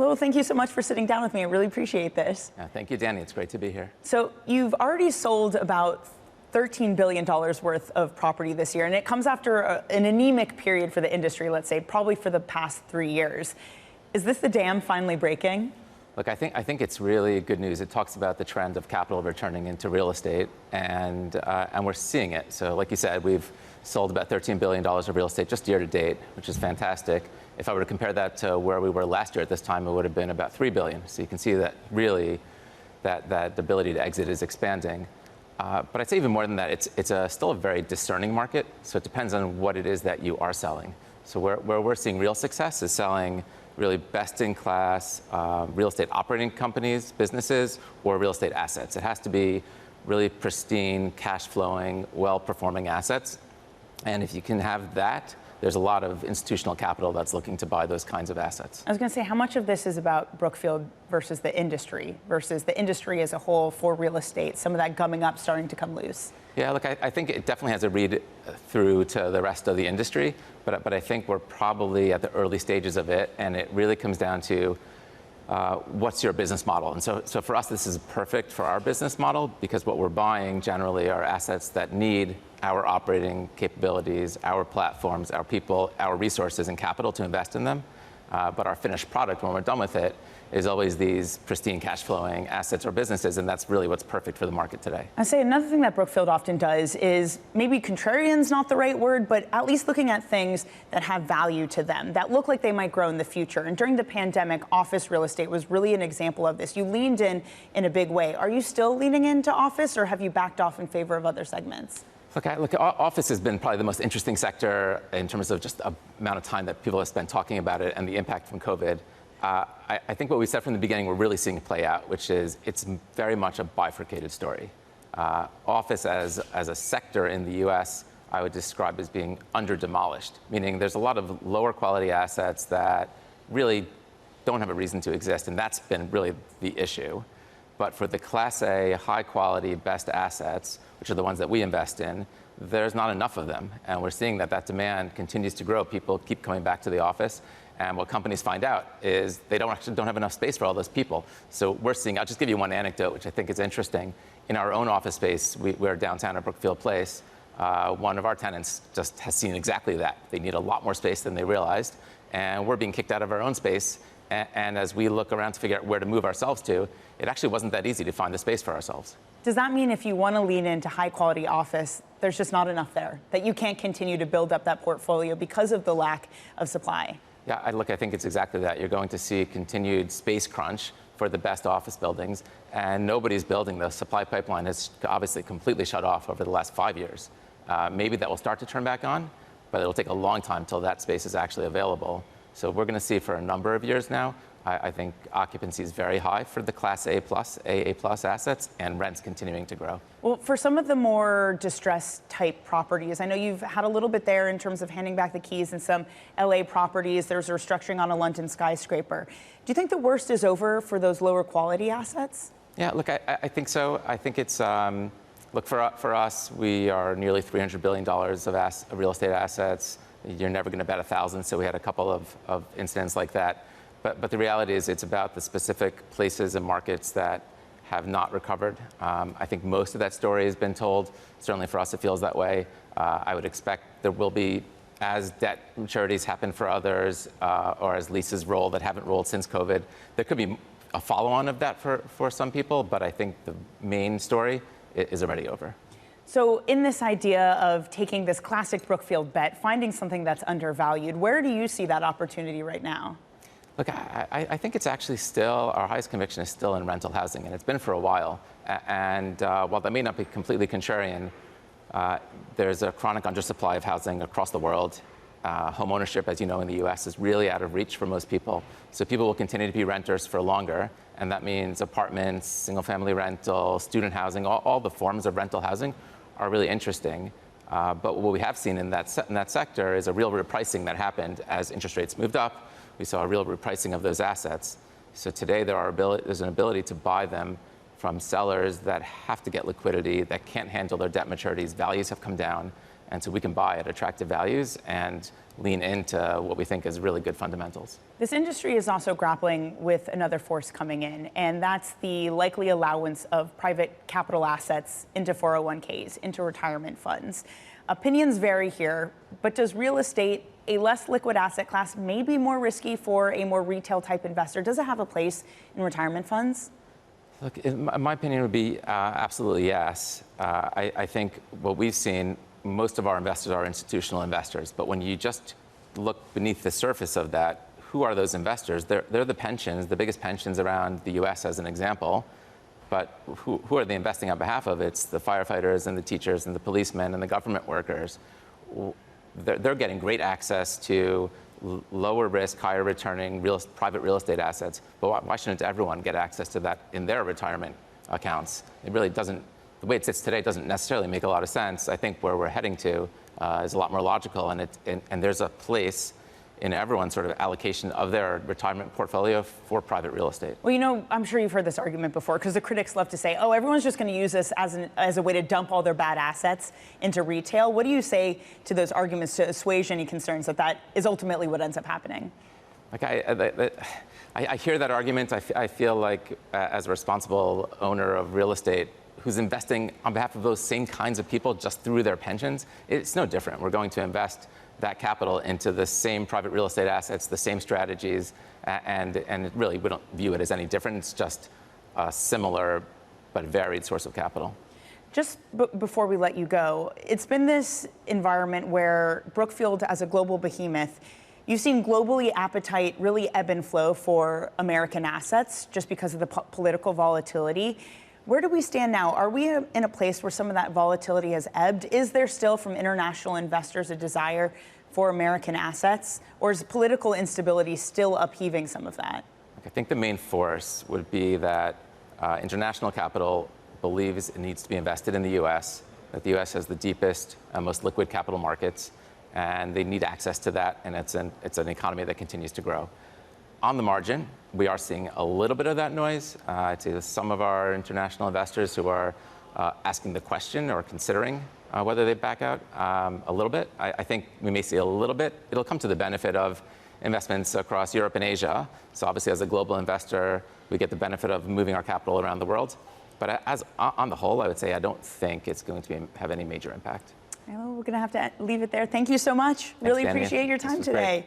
Lowell, thank you so much for sitting down with me. I really appreciate this. Thank you, Danny. It's great to be here. So you've already sold about $13 billion worth of property this year, and it comes after an anemic period for the industry, let's say, probably for the past 3 years. Is this the dam finally breaking? Look, I think it's really good news. It talks about the trend of capital returning into real estate, and we're seeing it. So like you said, we've sold about $13 billion of real estate just year to date, which is fantastic. If I were to compare that to where we were last year at this time, it would have been about $3 billion. So you can see that really that ability to exit is expanding. But I'd say even more than that, it's still a very discerning market. So it depends on what it is that you are selling. So where we're seeing real success is selling really best-in-class real estate operating companies, businesses, or real estate assets. It has to be really pristine, cash-flowing, well-performing assets. And if you can have that, there's a lot of institutional capital that's looking to buy those kinds of assets. I was going to say, how much of this is about Brookfield versus the industry as a whole for real estate, some of that gumming up starting to come loose? Yeah, look, I think it definitely has a read through to the rest of the industry, but I think we're probably at the early stages of it, and it really comes down to what's your business model. And so for us, this is perfect for our business model because what we're buying generally are assets that need our operating capabilities, our platforms, our people, our resources and capital to invest in them. But our finished product, when we're done with it, is always these pristine cash flowing assets or businesses, and that's really what's perfect for the market today. I say another thing that Brookfield often does is maybe contrarian's not the right word, but at least looking at things that have value to them, that look like they might grow in the future. And during the pandemic, office real estate was really an example of this. You leaned in a big way. Are you still leaning into office, or have you backed off in favor of other segments? Look, office has been probably the most interesting sector in terms of just the amount of time that people have spent talking about it and the impact from COVID. I think what we said from the beginning, we're really seeing it play out, which is it's very much a bifurcated story. Office as a sector in the US, I would describe as being under-demolished, meaning there's a lot of lower quality assets that really don't have a reason to exist, and that's been really the issue. But for the Class A, high quality, best assets, which are the ones that we invest in, there's not enough of them. And we're seeing that demand continues to grow. People keep coming back to the office. And what companies find out is they don't have enough space for all those people. So we're seeing, I'll just give you one anecdote, which I think is interesting. In our own office space, we're downtown at Brookfield Place. One of our tenants just has seen exactly that. They need a lot more space than they realized. And we're being kicked out of our own space. And as we look around to figure out where to move ourselves to, it actually wasn't that easy to find the space for ourselves. Does that mean if you want to lean into high quality office, there's just not enough there, that you can't continue to build up that portfolio because of the lack of supply? Yeah, I think it's exactly that. You're going to see continued space crunch for the best office buildings, and nobody's building. The supply pipeline has obviously completely shut off over the last 5 years. Maybe that will start to turn back on, but it'll take a long time till that space is actually available. So we're going to see for a number of years now. I think occupancy is very high for the Class A plus, AA plus assets, and rents continuing to grow. Well, for some of the more distressed type properties, I know you've had a little bit there in terms of handing back the keys in some LA properties. There's a restructuring on a London skyscraper. Do you think the worst is over for those lower quality assets? Yeah, look, I think so. I think it's, look, for us, we are nearly $300 billion of real estate assets. You're never going to bet 1,000, so we had a couple of incidents like that. But the reality is it's about the specific places and markets that have not recovered. I think most of that story has been told. Certainly for us, it feels that way. I would expect there will be, as debt maturities happen for others, or as leases roll that haven't rolled since COVID, there could be a follow-on of that for some people, but I think the main story is already over. So in this idea of taking this classic Brookfield bet, finding something that's undervalued, where do you see that opportunity right now? Look, I think it's actually still, our highest conviction is still in rental housing, and it's been for a while. And while that may not be completely contrarian, there's a chronic undersupply of housing across the world. Home ownership, as you know, in the US is really out of reach for most people. So people will continue to be renters for longer, and that means apartments, single-family rental, student housing, all the forms of rental housing are really interesting. But what we have seen in that sector is a real repricing that happened as interest rates moved up. We saw a real repricing of those assets. So today there's an ability to buy them from sellers that have to get liquidity, that can't handle their debt maturities. Values have come down. And so we can buy at attractive values and lean into what we think is really good fundamentals. This industry is also grappling with another force coming in, and that's the likely allowance of private capital assets into 401ks, into retirement funds. Opinions vary here, but does real estate, a less liquid asset class, may be more risky for a more retail type investor? Does it have a place in retirement funds? Look, my opinion would be absolutely yes. I think what we've seen, most of our investors are institutional investors, but when you just look beneath the surface of that, who are those investors? They're the pensions, the biggest pensions around the US as an example, but who are they investing on behalf of? It's the firefighters and the teachers and the policemen and the government workers. They're getting great access to lower risk, higher returning private real estate assets, but why shouldn't everyone get access to that in their retirement accounts? It really doesn't. The way it sits today doesn't necessarily make a lot of sense. I think where we're heading to is a lot more logical, and there's a place in everyone's sort of allocation of their retirement portfolio for private real estate. Well, you know, I'm sure you've heard this argument before, because the critics love to say, oh, everyone's just going to use this as a way to dump all their bad assets into retail. What do you say to those arguments to assuage any concerns that is ultimately what ends up happening? Like I hear that argument. I feel like as a responsible owner of real estate who's investing on behalf of those same kinds of people just through their pensions, it's no different. We're going to invest that capital into the same private real estate assets, the same strategies, and really we don't view it as any different. It's just a similar but varied source of capital. Just before we let you go, it's been this environment where Brookfield, as a global behemoth, you've seen globally appetite really ebb and flow for American assets just because of the political volatility. Where do we stand now? Are we in a place where some of that volatility has ebbed? Is there still, from international investors, a desire for American assets? Or is political instability still upheaving some of that? I think the main force would be that international capital believes it needs to be invested in the U.S., that the U.S. has the deepest and most liquid capital markets, and they need access to that, and it's an economy that continues to grow. On the margin, we are seeing a little bit of that noise. I'd say some of our international investors who are asking the question or considering whether they back out a little bit. I think we may see a little bit. It'll come to the benefit of investments across Europe and Asia. So obviously, as a global investor, we get the benefit of moving our capital around the world. But on the whole, I would say I don't think it's going to have any major impact. Well, we're going to have to leave it there. Thank you so much. Thanks, really Dania. appreciate your time today. Great.